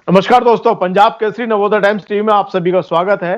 नमस्कार दोस्तों, Punjab Kesari Navodaya times TV में आप सभी का स्वागत है।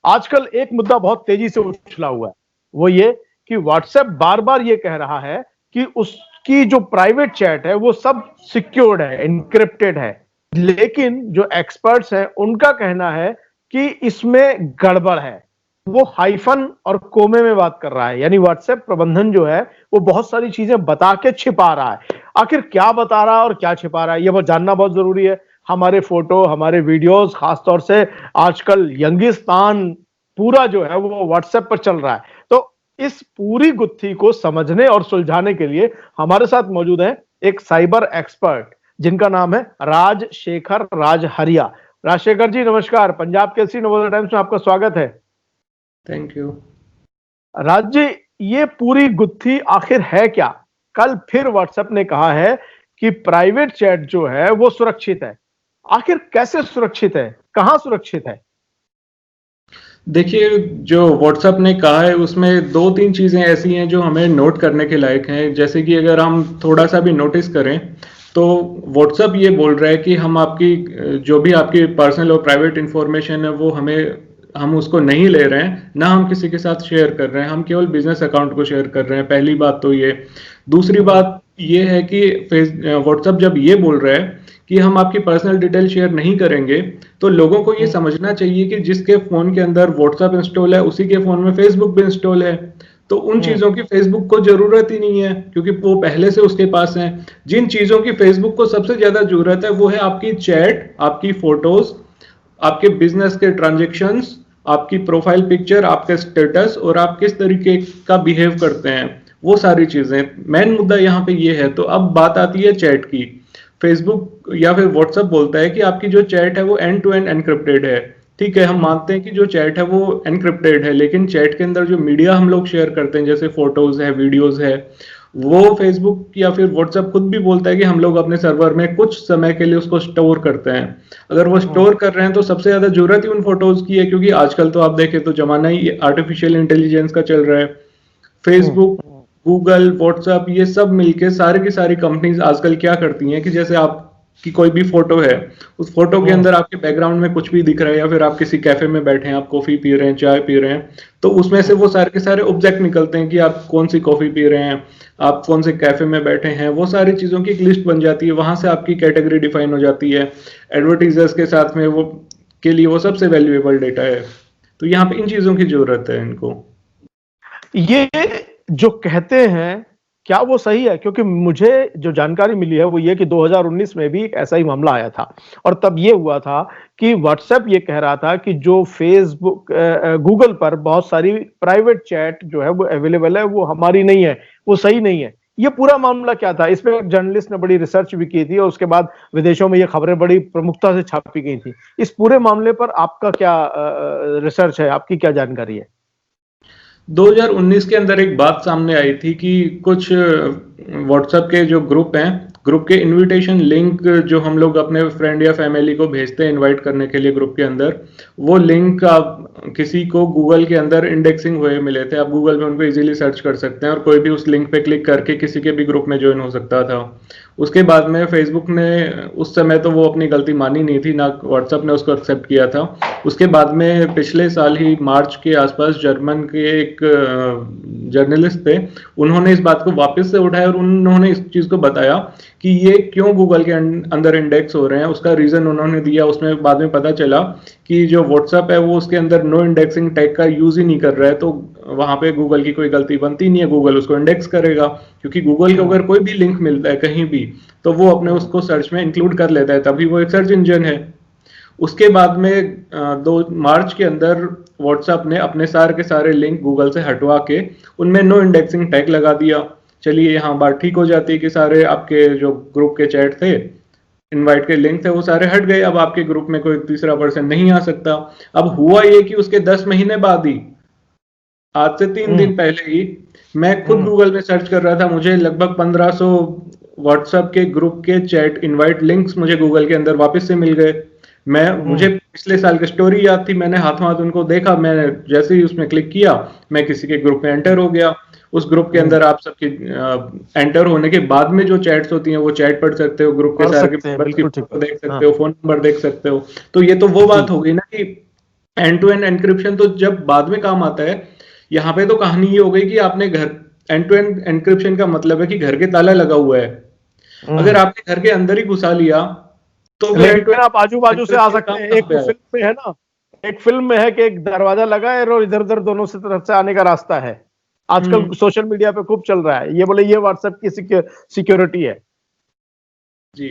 आजकल एक मुद्दा बहुत तेजी से उछला हुआ है, वो ये कि व्हाट्सएप बार बार ये कह रहा है कि उसकी जो प्राइवेट चैट है वो सब सिक्योर्ड है, एन्क्रिप्टेड है। लेकिन जो एक्सपर्ट्स हैं उनका कहना है कि इसमें गड़बड़ है। वो हाइफन और कोमे में बात कर रहा है, यानी व्हाट्सएप प्रबंधन जो है वो बहुत सारी चीजें बता के छिपा रहा है। आखिर क्या बता रहा है और क्या छिपा रहा है, ये जानना बहुत जरूरी है। हमारे फोटो, हमारे वीडियोस, खासतौर से आजकल यंगिस्तान पूरा जो है वो व्हाट्सएप पर चल रहा है। तो इस पूरी गुत्थी को समझने और सुलझाने के लिए हमारे साथ मौजूद हैं एक साइबर एक्सपर्ट जिनका नाम है राजशेखर राजहरिया। राजशेखर जी नमस्कार, पंजाब केसरी नवोदय टाइम्स में आपका स्वागत है। Thank you. राज जी, ये पूरी गुत्थी आखिर है क्या? कल फिर व्हाट्सएप ने कहा है कि प्राइवेट चैट जो है वो सुरक्षित है। आखिर कैसे सुरक्षित है, कहां सुरक्षित है? देखिए, जो व्हाट्सएप ने कहा है उसमें दो तीन चीजें ऐसी हैं जो हमें नोट करने के लायक हैं। जैसे कि अगर हम थोड़ा सा भी नोटिस करें तो व्हाट्सएप ये बोल रहा है कि हम आपकी जो भी आपकी पर्सनल और प्राइवेट इंफॉर्मेशन है वो हम उसको नहीं ले रहे हैं, ना हम किसी के साथ शेयर कर रहे हैं, हम केवल बिजनेस अकाउंट को शेयर कर रहे हैं। पहली बात तो ये। दूसरी बात ये है कि व्हाट्सएप जब ये बोल रहा है कि हम आपकी पर्सनल डिटेल शेयर नहीं करेंगे, तो लोगों को ये समझना चाहिए कि जिसके फोन के अंदर व्हाट्सएप इंस्टॉल है उसी के फोन में फेसबुक भी इंस्टॉल है। तो उन चीजों की फेसबुक को जरूरत ही नहीं है, क्योंकि वो पहले से उसके पास है। जिन चीजों की फेसबुक को सबसे ज्यादा जरूरत है वो है आपकी चैट, आपकी फोटोज, आपके बिजनेस के ट्रांजेक्शन्स, आपकी प्रोफाइल पिक्चर, आपके स्टेटस और आप किस तरीके का बिहेव करते हैं, वो सारी चीजें। मेन मुद्दा यहाँ पे ये है। तो अब बात आती है चैट की। फेसबुक या फिर व्हाट्सएप बोलता है कि आपकी जो चैट है वो एंड टू एंड एनक्रिप्टेड है। ठीक है, हम मानते हैं कि जो चैट है वो एनक्रिप्टेड है, लेकिन चैट के अंदर जो मीडिया हम लोग शेयर करते हैं, जैसे फोटोज है, वीडियोज है, वो फेसबुक या फिर व्हाट्सएप खुद भी बोलता है कि हम लोग अपने सर्वर में कुछ समय के लिए उसको स्टोर करते हैं। अगर वो स्टोर कर रहे हैं तो सबसे ज्यादा जरूरत ही उन फोटोज की है, क्योंकि आजकल तो आप देखें तो जमाना ही आर्टिफिशियल इंटेलिजेंस का चल रहा है। फेसबुक, गूगल, व्हाट्सएप, ये सब मिलके सारी की सारी कंपनीज आजकल क्या करती हैं कि जैसे आपकी कोई भी फोटो है, उस फोटो के अंदर आपके बैकग्राउंड में कुछ भी दिख रहा है, या फिर आप किसी कैफे में बैठे हैं, आप कॉफी पी रहे हैं, चाय पी रहे हैं, तो उसमें से वो सारे के सारे ऑब्जेक्ट निकलते हैं कि आप कौन सी कॉफी पी रहे हैं, आप कौन से कैफे में बैठे हैं, वो सारी चीजों की एक लिस्ट बन जाती है। वहां से आपकी कैटेगरी डिफाइन हो जाती है। एडवर्टीजर्स के साथ में वो के लिए वो सबसे वैल्यूएबल डेटा है। तो यहाँ पे इन चीजों की जरूरत है इनको। ये जो कहते हैं क्या वो सही है? क्योंकि मुझे जो जानकारी मिली है वो ये कि 2019 में भी एक ऐसा ही मामला आया था, और तब ये हुआ था कि व्हाट्सएप ये कह रहा था कि जो फेसबुक, गूगल पर बहुत सारी प्राइवेट चैट जो है वो अवेलेबल है, वो हमारी नहीं है, वो सही नहीं है। ये पूरा मामला क्या था? इसमें एक जर्नलिस्ट ने बड़ी रिसर्च भी की थी और उसके बाद विदेशों में ये खबरें बड़ी प्रमुखता से छापी गई थी। इस पूरे मामले पर आपका क्या रिसर्च है, आपकी क्या जानकारी है? 2019 के अंदर एक बात सामने आई थी कि कुछ व्हाट्सएप के जो ग्रुप हैं, ग्रुप के इनविटेशन लिंक जो हम लोग अपने फ्रेंड या फैमिली को भेजते हैं इनवाइट करने के लिए ग्रुप के अंदर, वो लिंक आप किसी को गूगल के अंदर इंडेक्सिंग हुए मिले थे। आप गूगल में उनको इजीली सर्च कर सकते हैं और कोई भी उस लिंक पे क्लिक करके किसी के भी ग्रुप में ज्वाइन हो सकता था। उसके बाद में फेसबुक ने, उस समय तो वो अपनी गलती मानी नहीं थी, ना व्हाट्सएप ने उसको एक्सेप्ट किया था। उसके बाद में पिछले साल ही मार्च के आसपास जर्मन के एक जर्नलिस्ट थे, उन्होंने इस बात को वापस से उठाया और उन्होंने इस चीज को बताया कि ये क्यों गूगल के अंदर इंडेक्स हो रहे हैं। उसका रीजन उन्होंने दिया। उसमें बाद में पता चला कि जो व्हाट्सएप है वो उसके अंदर नो इंडेक्सिंग टैग का यूज ही नहीं कर रहा है, तो वहां पे गूगल की कोई गलती बनती नहीं है, गूगल उसको इंडेक्स करेगा। क्योंकि गूगल को अगर कोई भी लिंक मिलता है कहीं भी तो वो अपने उसको सर्च में इंक्लूड कर लेता है, तभी वो एक सर्च इंजन है। उसके बाद में 2 मार्च के अंदर व्हाट्सएप ने अपने सारे के सारे लिंक गूगल से हटवा के उनमें नो इंडेक्सिंग टैग लगा दिया। चलिए यहाँ बात ठीक हो जाती है कि सारे आपके जो ग्रुप के चैट थे, इनवाइट के लिंक थे, वो सारे हट गए। अब आपके ग्रुप में कोई तीसरा पर्सन नहीं आ सकता। अब हुआ ये कि उसके 10 महीने बाद ही, आज से 3 दिन पहले ही, मैं खुद गूगल में सर्च कर रहा था, मुझे लगभग 1500 व्हाट्सएप के ग्रुप के चैट इनवाइट लिंक्स मुझे गूगल के अंदर वापस से मिल गए। मुझे पिछले साल की स्टोरी याद थी, मैंने हाथों हाथ उनको देखा, मैंने जैसे ही उसमें क्लिक किया मैं किसी के ग्रुप में एंटर हो गया। उस ग्रुप के अंदर आप सबके एंटर होने के बाद में जो चैट्स होती हैं वो चैट पढ़ सकते हो, ग्रुप के पढ़ सारे के सकते हैं, मेंबर्स की बिल्कुल ठीक फोटो है। देख सकते हाँ हो, फोन नंबर देख सकते हो। तो ये तो वो जी बात हो गई ना कि एंड टू एंड एनक्रिप्शन तो जब बाद में काम आता है। यहाँ पे तो कहानी ये हो गई कि आपने घर, एंड टू एंड एनक्रिप्शन का मतलब है कि घर के ताला लगा हुआ है, अगर हम्म। आपने घर के अंदर ही घुसा लिया तो फिर एंड टू लेकिन आप आजू बाजू से आ एनक्रिप्शन सकते काम हैं। कहाँ एक पे आया? फिल्म में है ना, एक फिल्म में है कि एक दरवाजा लगा है और इधर उधर दोनों से तरफ से आने का रास्ता है। आजकल हम्म, सोशल मीडिया पे खूब चल रहा है ये, बोले ये व्हाट्सएप की सिक्योरिटी है। जी।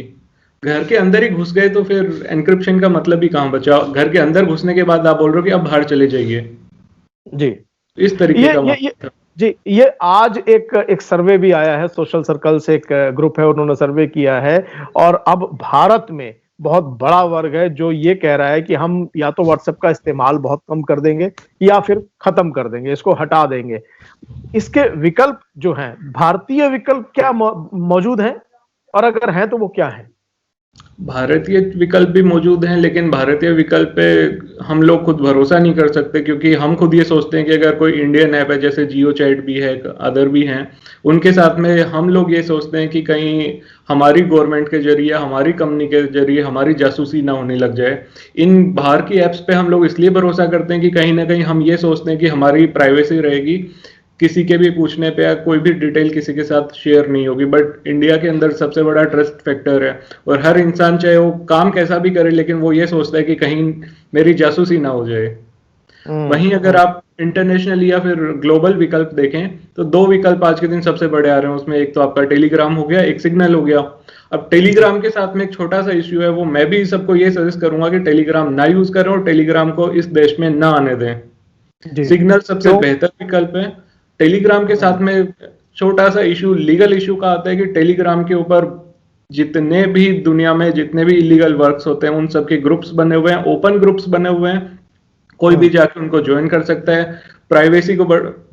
घर के अंदर ही घुस गए तो फिर एनक्रिप्शन का मतलब ही कहाँ बचा? घर के अंदर घुसने के बाद आप बोल रहे हो कि अब बाहर चले जाइए, जी। इस तरीके का ये मामला था। जी, ये आज एक सर्वे भी आया है, सोशल सर्कल से एक ग्रुप है, उन्होंने सर्वे किया है। और अब भारत में बहुत बड़ा वर्ग है जो ये कह रहा है कि हम या तो व्हाट्सएप का इस्तेमाल बहुत कम कर देंगे या फिर खत्म कर देंगे, इसको हटा देंगे। इसके विकल्प जो हैं, भारतीय विकल्प क्या मौजूद हैं, और अगर हैं तो वो क्या है? भारतीय विकल्प भी मौजूद हैं, लेकिन भारतीय विकल्प पे हम लोग खुद भरोसा नहीं कर सकते, क्योंकि हम खुद ये सोचते हैं कि अगर कोई इंडियन ऐप है, जैसे जियो चैट भी है, अदर भी हैं, उनके साथ में हम लोग ये सोचते हैं कि कहीं हमारी गवर्नमेंट के जरिए, हमारी कंपनी के जरिए हमारी जासूसी ना होने लग जाए। इन बाहर की ऐप्स पे हम लोग इसलिए भरोसा करते हैं कि कहीं ना कहीं हम ये सोचते हैं कि हमारी प्राइवेसी रहेगी, किसी के भी पूछने पे या कोई भी डिटेल किसी के साथ शेयर नहीं होगी। बट इंडिया के अंदर सबसे बड़ा ट्रस्ट फैक्टर है, और हर इंसान चाहे वो काम कैसा भी करे, लेकिन वो ये सोचता है कि कहीं मेरी जासूसी ना हो जाए। वहीं अगर आप इंटरनेशनल या फिर ग्लोबल विकल्प देखें तो दो विकल्प आज के दिन सबसे बड़े आ रहे हैं। उसमें एक तो आपका टेलीग्राम हो गया, एक सिग्नल हो गया। अब टेलीग्राम के साथ में एक छोटा सा इश्यू है, वो मैं भी सबको ये सजेस्ट करूंगा कि टेलीग्राम ना यूज करें और टेलीग्राम को इस देश में ना आने दें। जी। सिग्नल सबसे क्यों? बेहतर विकल्प है। टेलीग्राम के साथ में छोटा सा इशू, लीगल इशू का आता है कि टेलीग्राम के ऊपर जितने भी दुनिया में जितने भी इलीगल वर्क्स होते हैं, उन सबके ग्रुप्स बने हुए हैं, ओपन ग्रुप्स बने हुए हैं, कोई भी जाके उनको ज्वाइन कर सकता है। प्राइवेसी को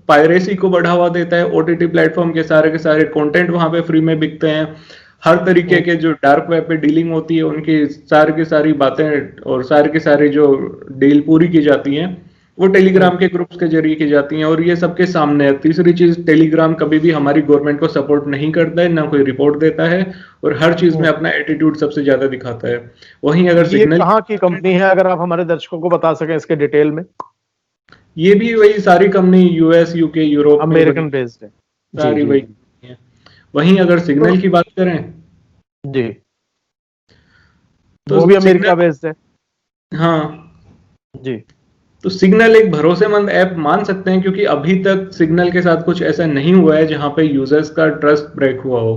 पायरेसी को बढ़ावा देता है। ओटीटी प्लेटफॉर्म के सारे कंटेंट वहां पे फ्री में बिकते हैं। हर तरीके के जो डार्क वेब पे डीलिंग होती है, उनकी सारी की सारी बातें और सारी की सारी जो डील पूरी की जाती हैं, वो टेलीग्राम के ग्रुप्स के जरिए की जाती हैं, और ये सबके सामने है। तीसरी चीज, टेलीग्राम कभी भी हमारी गवर्नमेंट को सपोर्ट नहीं करता है, ना कोई रिपोर्ट देता है, और हर चीज में अपना एटीट्यूड सबसे ज्यादा दिखाता है। वहीं अगर ये सिग्नल, कहाँ की कंपनी है, अगर आप हमारे दर्शकों को बता सकें इसके डिटेल में? ये भी वही सारी कंपनी यूएस, यूके, यूरोप में बनी अमेरिकन बेस्ड है। जी सारी जी वही जी। है। वहीं अगर तो सिग्नल की बात करें जी, तो वो भी अमेरिका सिग्नल, बेस्ड है। हाँ, जी। तो सिग्नल एक भरोसेमंद ऐप मान सकते हैं, क्योंकि अभी तक सिग्नल के साथ कुछ ऐसा नहीं हुआ है जहां पे यूजर्स का ट्रस्ट ब्रेक हुआ हो।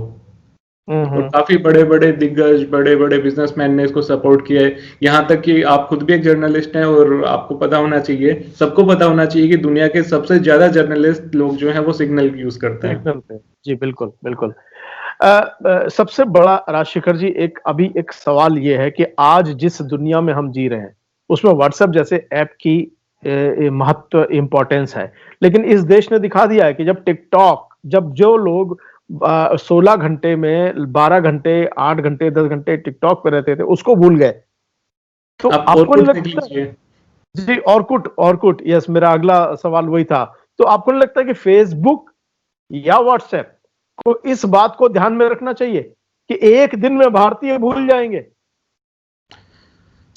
और हम्म। काफी बड़े बड़े दिग्गज, बड़े बड़े बिजनेसमैन ने इसको सपोर्ट किया है। यहाँ तक कि आप खुद भी एक जर्नलिस्ट हैं, और आपको पता होना चाहिए, सबको पता होना चाहिए कि दुनिया के सबसे ज्यादा जर्नलिस्ट लोग जो हैं वो सिग्नल यूज करते हैं। सिग्नल पे, जी बिल्कुल बिल्कुल। सबसे बड़ा राजशेखर जी, अभी एक सवाल ये है कि आज जिस दुनिया में हम जी रहे हैं उसमें व्हाट्सएप जैसे ऐप की महत्व, इंपॉर्टेंस है। लेकिन इस देश ने दिखा दिया है कि जब टिकटॉक, जब जो लोग 16 घंटे में 12 घंटे, 8 घंटे, 10 घंटे टिकटॉक पे रहते थे, उसको भूल गए। तो आप आपको नहीं ऑरकुट देख लगता? लीजिए। जी, ऑरकुट, यस, मेरा अगला सवाल वही था। तो आपको नहीं लगता कि फेसबुक या व्हाट्सएप को इस बात को ध्यान में रखना चाहिए कि एक दिन में भारतीय भूल जाएंगे?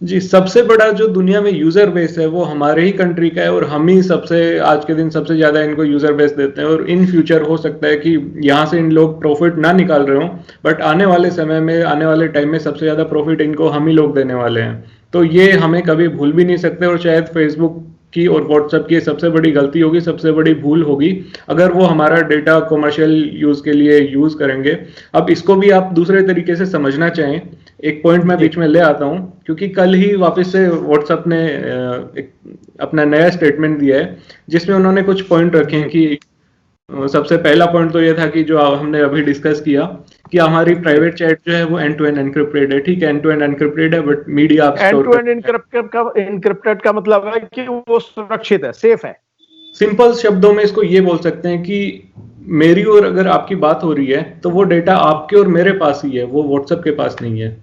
जी, सबसे बड़ा जो दुनिया में यूजर बेस है वो हमारे ही कंट्री का है, और हम ही सबसे आज के दिन सबसे ज्यादा इनको यूजर बेस देते हैं। और इन फ्यूचर हो सकता है कि यहाँ से इन लोग प्रॉफिट ना निकाल रहे हो, बट आने वाले समय में, आने वाले टाइम में सबसे ज्यादा प्रॉफिट इनको हम ही लोग देने वाले हैं। तो ये हमें कभी भूल भी नहीं सकते, और शायद फेसबुक की और व्हाट्सएप की सबसे बड़ी गलती होगी, सबसे बड़ी भूल होगी, अगर वो हमारा डेटा कमर्शियल यूज के लिए यूज करेंगे। अब इसको भी आप दूसरे तरीके से समझना चाहें, एक पॉइंट मैं बीच में ले आता हूं, क्योंकि कल ही वापस से व्हाट्सएप ने एक अपना नया स्टेटमेंट दिया है, जिसमें उन्होंने कुछ पॉइंट रखे हैं कि सबसे पहला पॉइंट तो ये था कि जो हमने अभी डिस्कस किया कि हमारी प्राइवेट चैट जो है वो एंड टू एंड एनक्रिप्टेड है। ठीक है, एंड टू एंड एनक्रिप्टेड है, बट मीडिया आप एंड स्टोर टू एंड करते हैं। इनक्रिप्टेड का मतलब है कि वो सुरक्षित है, सेफ है। सिंपल शब्दों में इसको ये बोल सकते हैं कि मेरी और अगर आपकी बात हो रही है तो वो डेटा आपके और मेरे पास ही है, वो व्हाट्सएप के पास नहीं है।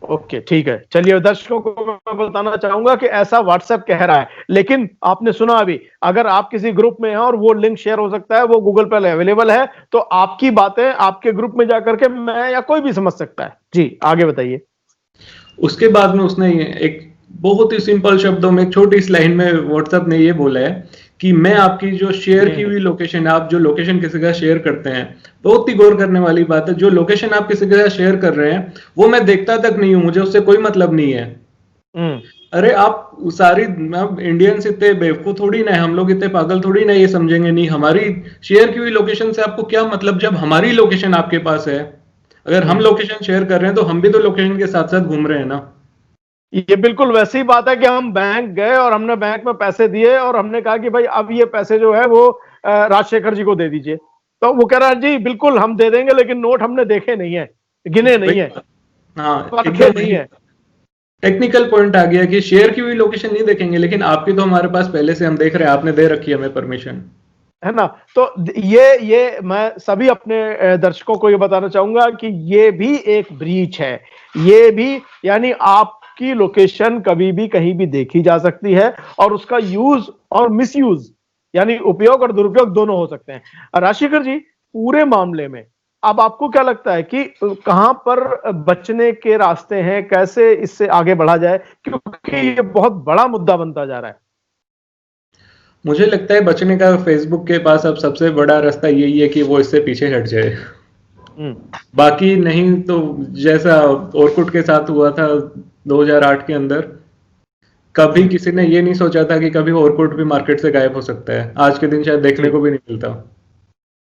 ओके, ठीक है। चलिए, दर्शकों को मैं बताना चाहूंगा कि ऐसा व्हाट्सएप कह रहा है, लेकिन आपने सुना अभी, अगर आप किसी ग्रुप में हैं और वो लिंक शेयर हो सकता है, वो गूगल पर अवेलेबल है, तो आपकी बातें आपके ग्रुप में जाकर के मैं या कोई भी समझ सकता है। जी, आगे बताइए। उसके बाद में उसने एक बहुत ही सिंपल शब्दों में, एक छोटी सी लाइन में व्हाट्सएप ने ये बोला है कि मैं आपकी जो शेयर की हुई लोकेशन, आप जो लोकेशन किसी का शेयर करते हैं, बहुत ही गौर करने वाली बात है, जो लोकेशन आप किसी के साथ शेयर कर रहे हैं वो मैं देखता तक नहीं हूं, मुझे उससे कोई मतलब नहीं है। अरे आप सारी, इंडियंस इतने बेवकूफ थोड़ी ना है, हम लोग इतने पागल थोड़ी ना ये समझेंगे नहीं हमारी शेयर की हुई लोकेशन से आपको क्या मतलब, जब हमारी लोकेशन आपके पास है। अगर हम लोकेशन शेयर कर रहे हैं तो हम भी तो लोकेशन के साथ साथ घूम रहे हैं ना। ये बिल्कुल वैसी बात है कि हम बैंक गए और हमने बैंक में पैसे दिए और हमने कहा कि भाई अब ये पैसे जो है वो राजशेखर जी को दे दीजिए, तो वो कह रहा है जी बिल्कुल हम दे देंगे, लेकिन नोट हमने देखे नहीं है, गिने नहीं है, हाँ, परखे नहीं है। टेक्निकल पॉइंट आ गया कि शेयर की हुई लोकेशन नहीं देखेंगे, लेकिन आपकी तो हमारे पास पहले से हम देख रहे हैं, आपने दे रखी है हमें परमिशन, है ना। तो ये मैं सभी अपने दर्शकों को ये बताना चाहूंगा कि ये भी एक ब्रीच है, ये भी, यानी आपकी लोकेशन कभी भी कहीं भी देखी जा सकती है और उसका यूज और मिसयूज, यानी उपयोग और दुरुपयोग दोनों हो सकते हैं। राजशेखर जी, पूरे मामले में अब आपको क्या लगता है कि कहां पर बचने के रास्ते हैं, कैसे इससे आगे बढ़ा जाए, क्योंकि ये बहुत बड़ा मुद्दा बनता जा रहा है। मुझे लगता है बचने का फेसबुक के पास अब सबसे बड़ा रास्ता यही है कि वो इससे पीछे हट जाए। बाकी नहीं तो जैसा ओरकुट के साथ हुआ था 2008 के अंदर, कभी किसी ने ये नहीं सोचा था कि कभी ओरकुट भी मार्केट से गायब हो सकता है, आज के दिन शायद देखने को भी नहीं मिलता।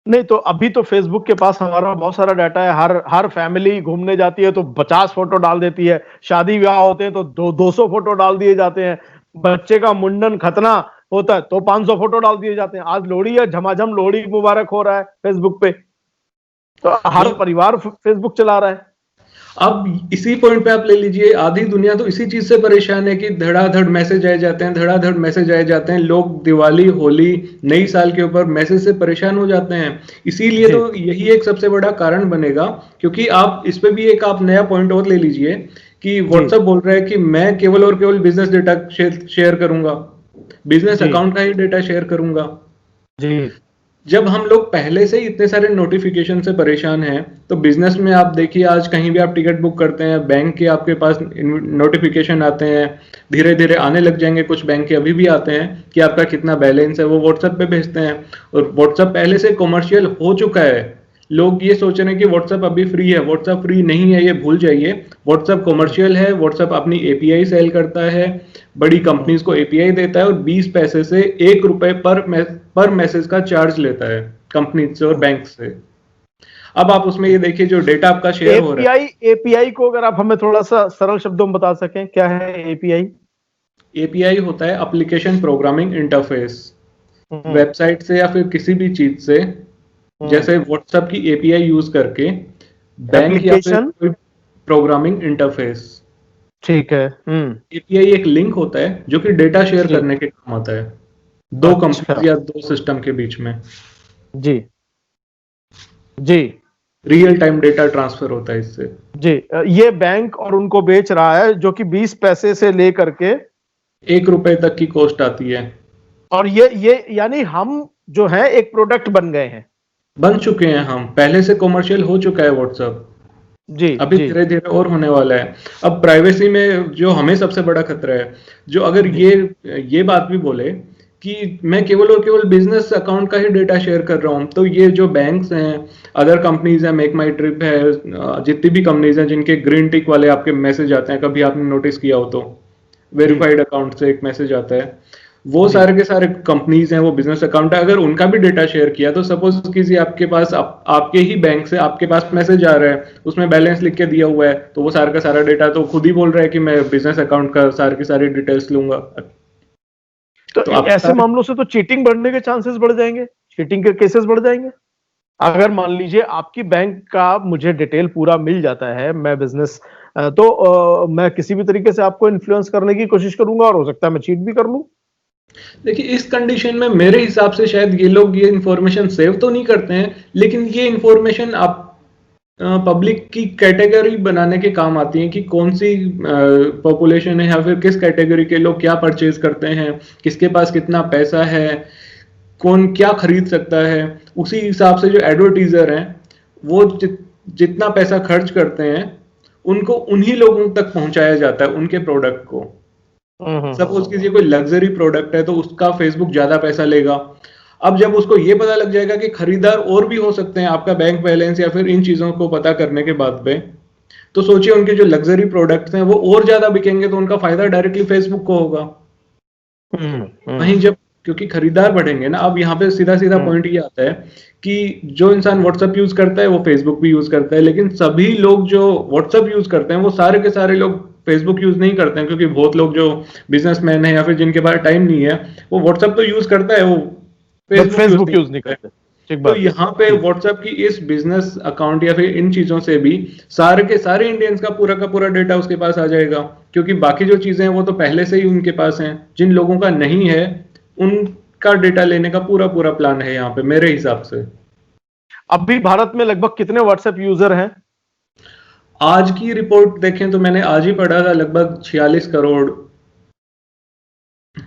नहीं तो अभी तो फेसबुक के पास हमारा बहुत सारा डाटा है, हर हर फैमिली घूमने जाती है तो 50 फोटो डाल देती है, शादी ब्याह होते हैं तो 200 फोटो डाल दिए जाते हैं, बच्चे का मुंडन खतना होता है तो 500 फोटो डाल दिए जाते हैं, आज लोहड़ी है, झमाझम लोहड़ी मुबारक हो रहा है फेसबुक पे, तो हर परिवार फेसबुक चला रहा है। अब इसी पॉइंट पे आप ले लीजिए, आधी दुनिया तो इसी चीज से परेशान है कि धड़ाधड़ मैसेज आए जाते हैं, धड़ाधड़ मैसेज आए जाते हैं, लोग दिवाली, होली, नई साल के ऊपर मैसेज से परेशान हो जाते हैं। इसीलिए तो यही एक सबसे बड़ा कारण बनेगा, क्योंकि आप इस पे भी एक आप नया पॉइंट और ले लीजिए कि व्हाट्सएप बोल रहा है कि मैं केवल और केवल बिजनेस डेटा शेयर करूंगा, बिजनेस अकाउंट का ही डेटा शेयर करूंगा। जी, जब हम लोग पहले से ही इतने सारे नोटिफिकेशन से परेशान हैं, तो बिजनेस में आप देखिए, आज कहीं भी आप टिकट बुक करते हैं, बैंक के आपके पास नोटिफिकेशन आते हैं, धीरे धीरे आने लग जाएंगे, कुछ बैंक के अभी भी आते हैं कि आपका कितना बैलेंस है, वो व्हाट्सएप पे भेजते हैं। और व्हाट्सएप पहले से कॉमर्शियल हो चुका है, लोग ये सोच रहे हैं कि व्हाट्सएप अभी फ्री है, व्हाट्सएप फ्री नहीं है, ये भूल जाइए। व्हाट्सएप कॉमर्शियल है, व्हाट्सएप अपनी एपीआई सेल करता है, बड़ी कंपनीज को एपीआई देता है और 20 पैसे से 1 रुपए पर मैसेज का चार्ज लेता है कंपनी से और बैंक से। अब आप उसमें ये देखिए जो डेटा आपका शेयर हो रहा है। एपीआई को अगर आप हमें थोड़ा सा सरल शब्दों में बता सकें, क्या है एपीआई? एपीआई होता है एप्लीकेशन प्रोग्रामिंग इंटरफेस। वेबसाइट से या फिर किसी भी चीज से, जैसे व्हाट्सएप की एपीआई यूज करके बैंक या फिर कोई प्रोग्रामिंग इंटरफेस, ठीक है। एपीआई एक लिंक होता है जो कि डेटा शेयर करने के काम आता है, दो कंपनी या दो सिस्टम के बीच में। जी जी, रियल टाइम डेटा ट्रांसफर होता है इससे। जी, ये बैंक और उनको बेच रहा है जो कि 20 पैसे से लेकर के 1 रुपए तक की कॉस्ट आती है। और ये यानी हम जो है एक प्रोडक्ट बन गए हैं, बन चुके हैं हम, पहले से कॉमर्शियल हो चुका है व्हाट्सएप। जी, अभी धीरे धीरे और होने वाला है। अब प्राइवेसी में जो हमें सबसे बड़ा खतरा है, जो अगर ये बात भी बोले कि मैं केवल और केवल बिजनेस अकाउंट का ही डेटा शेयर कर रहा हूं, तो ये जो बैंक्स हैं, अदर कंपनीज हैं, मेक माई ट्रिप है, जितनी भी कंपनीज हैं जिनके ग्रीन टिक वाले आपके मैसेज आते हैं, कभी आपने नोटिस किया हो तो वेरीफाइड अकाउंट से एक मैसेज आता है, वो सारे के सारे कंपनीज हैं, वो बिजनेस अकाउंट है, अगर उनका भी डेटा शेयर किया तो सपोज कीजिए आपके पास आपके ही बैंक से आपके पास मैसेज आ रहा है, उसमें बैलेंस लिख के दिया हुआ है, तो वो सारा का सारा डेटा तो खुद ही बोल रहा है कि मैं बिजनेस अकाउंट का सारी की सारी डिटेल्स लूंगा। तो ऐसे मामलों से तो चीटिंग बढ़ने के चांसेस बढ़ जाएंगे, चीटिंग के केसेस बढ़ जाएंगे। अगर मान लीजिए आपकी बैंक का मुझे डिटेल पूरा मिल जाता है, मैं बिजनेस तो मैं किसी भी तरीके से आपको इन्फ्लुएंस करने की कोशिश करूंगा और हो सकता है मैं चीट भी कर लूं। देखिए, इस कंडीशन में मेरे हिसाब से शायद ये लोग ये इंफॉर्मेशन सेव तो नहीं करते हैं, लेकिन ये इंफॉर्मेशन आप पब्लिक की कैटेगरी बनाने के काम आती है कि कौन सी पॉपुलेशन है या फिर किस कैटेगरी के लोग क्या परचेज करते हैं, किसके पास कितना पैसा है, कौन क्या खरीद सकता है। उसी हिसाब से जो एडवर्टीजर हैं वो जितना पैसा खर्च करते हैं उनको उन्हीं लोगों तक पहुंचाया जाता है उनके प्रोडक्ट को। सपोज कीजिए कोई लग्जरी प्रोडक्ट है तो उसका फेसबुक ज्यादा पैसा लेगा। अब जब उसको ये पता लग जाएगा कि खरीदार और भी हो सकते हैं आपका बैंक बैलेंस या फिर इन चीजों को पता करने के बाद पे, तो सोचिए उनके जो लग्जरी प्रोडक्ट्स हैं वो और ज्यादा बिकेंगे तो उनका फायदा डायरेक्टली फेसबुक को होगा। वहीं जब क्योंकि खरीदार बढ़ेंगे ना, अब यहाँ पे सीधा सीधा पॉइंट ये आता है कि जो इंसान व्हाट्सएप यूज करता है वो फेसबुक भी यूज करता है, लेकिन सभी लोग जो व्हाट्सएप यूज करते हैं वो सारे के सारे लोग फेसबुक यूज नहीं करते हैं, क्योंकि बहुत लोग जो बिजनेसमैन है या फिर जिनके पास टाइम नहीं है वो व्हाट्सएप तो यूज करता है, वो फेसबुक यूज नहीं करते। तो यहाँ पे व्हाट्सएप की इस बिजनेस अकाउंट या फिर इन चीजों से भी सारे के सारे इंडियंस का पूरा डेटा उसके पास आ जाएगा, क्योंकि बाकी जो चीजें हैं वो तो पहले से ही उनके पास हैं। जिन लोगों का नहीं है उनका डेटा लेने का पूरा प्लान है यहाँ पे मेरे हिसाब से। अभी भारत में लगभग कितने व्हाट्सएप यूजर हैं? आज की रिपोर्ट देखें तो मैंने आज ही पढ़ा था लगभग 46 करोड़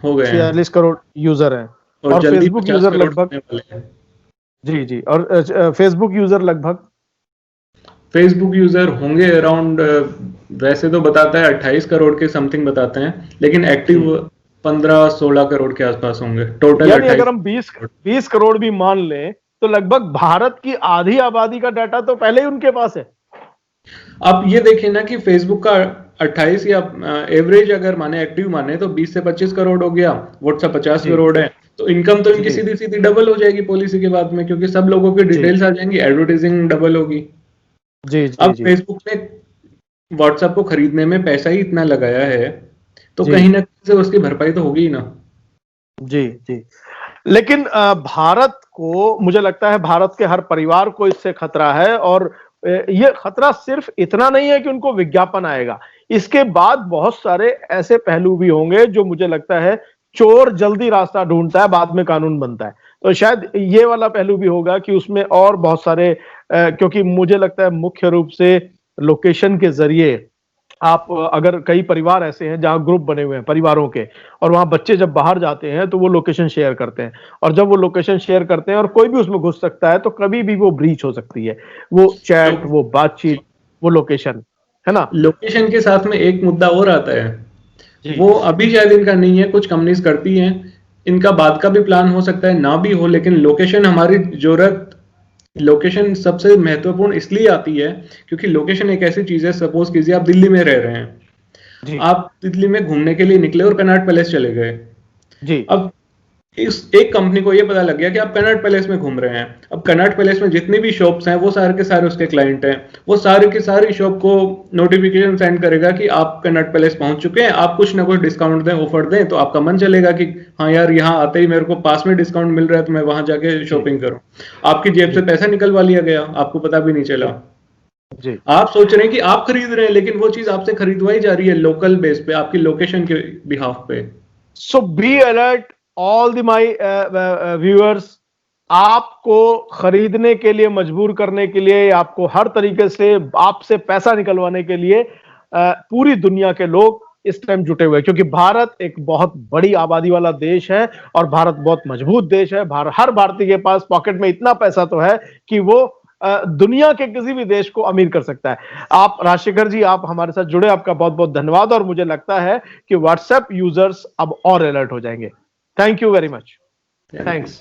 हो गए हैं। 46 करोड़ यूजर हैं और फेसबुक यूजर लगभग जी और फेसबुक यूजर लगभग फेसबुक यूजर होंगे अराउंड, वैसे तो बताता है 28 करोड़ के समथिंग बताते हैं, लेकिन एक्टिव 15-16 करोड़ के आसपास होंगे टोटल। यानी अगर हम 20 करोड़ भी मान लें तो लगभग भारत की आधी आबादी का डाटा तो पहले ही उनके पास है। आप ये देखें ना कि फेसबुक का 28 या एवरेज अगर माने एक्टिव माने तो 20 से 25 करोड़ हो गया, व्हाट्सएप 50 करोड़ है, तो इनकम तो इनकी सीधी सीधी डबल हो जाएगी पॉलिसी के बाद में, क्योंकि सब लोगों की डिटेल्स आ जाएंगी, एडवर्टाइजिंग डबल होगी। अब फेसबुक ने व्हाट्सएप को खरीदने में पैसा ही इतना लगाया है तो कहीं ना कहीं से उसकी भरपाई तो होगी ही ना। जी लेकिन भारत को, मुझे लगता है भारत के हर परिवार को इससे खतरा है, और ये खतरा सिर्फ इतना नहीं है कि उनको विज्ञापन आएगा, इसके बाद बहुत सारे ऐसे पहलू भी होंगे जो मुझे लगता है चोर जल्दी रास्ता ढूंढता है बाद में कानून बनता है, तो शायद ये वाला पहलू भी होगा कि उसमें और बहुत सारे क्योंकि मुझे लगता है मुख्य रूप से लोकेशन के जरिए आप, अगर कई परिवार ऐसे हैं जहां ग्रुप बने हुए हैं परिवारों के, और वहां बच्चे जब बाहर जाते हैं तो वो लोकेशन शेयर करते हैं, और जब वो लोकेशन शेयर करते हैं और कोई भी उसमें घुस सकता है तो कभी भी वो ब्रीच हो सकती है, वो चैट, वो बातचीत, वो लोकेशन, है ना। लोकेशन के साथ में एक मुद्दा और आता है, वो अभी शायद इनका नहीं है, कुछ कंपनीज करती हैं, इनका बाद का भी प्लान हो सकता है ना भी हो, लेकिन लोकेशन हमारी जरूरत, लोकेशन सबसे महत्वपूर्ण इसलिए आती है क्योंकि लोकेशन एक ऐसी चीज है, सपोज कीजिए आप दिल्ली में रह रहे हैं, आप दिल्ली में घूमने के लिए निकले और कनॉट पैलेस चले गए जी। अब इस एक कंपनी को ये पता लग गया कि आप कनॉट पैलेस में घूम रहे हैं, अब कनॉट पैलेस में जितनी भी शॉप्स हैं वो सारे के सारे उसके क्लाइंट हैं, वो सारे की सारी शॉप को नोटिफिकेशन सेंड करेगा कि आप कनॉट पैलेस पहुंच चुके हैं, आप कुछ ना कुछ डिस्काउंट दें, ऑफर दें, तो आपका मन चलेगा कि हाँ यार यहाँ आते ही मेरे को पास में डिस्काउंट मिल रहा है तो मैं वहां जाके शॉपिंग करूं। आपकी जेब से पैसा निकलवा लिया गया, आपको पता भी नहीं चला जी। आप सोच रहे हैं कि आप खरीद रहे हैं, लेकिन वो चीज आपसे खरीदवाई जा रही है लोकल बेस पे, आपकी लोकेशन के बिहाफ पे। So be alert all the my viewers, आपको खरीदने के लिए मजबूर करने के लिए, आपको हर तरीके से आपसे पैसा निकलवाने के लिए पूरी दुनिया के लोग इस टाइम जुटे हुए हैं, क्योंकि भारत एक बहुत बड़ी आबादी वाला देश है और भारत बहुत मजबूत देश है। हर भारतीय के पास पॉकेट में इतना पैसा तो है कि वो दुनिया के किसी भी देश को अमीर कर सकता है। आप राजशेखर जी, आप हमारे साथ जुड़े, आपका बहुत बहुत धन्यवाद, और मुझे लगता है कि व्हाट्सएप यूजर्स अब और अलर्ट हो जाएंगे। Thank you very much. Thanks.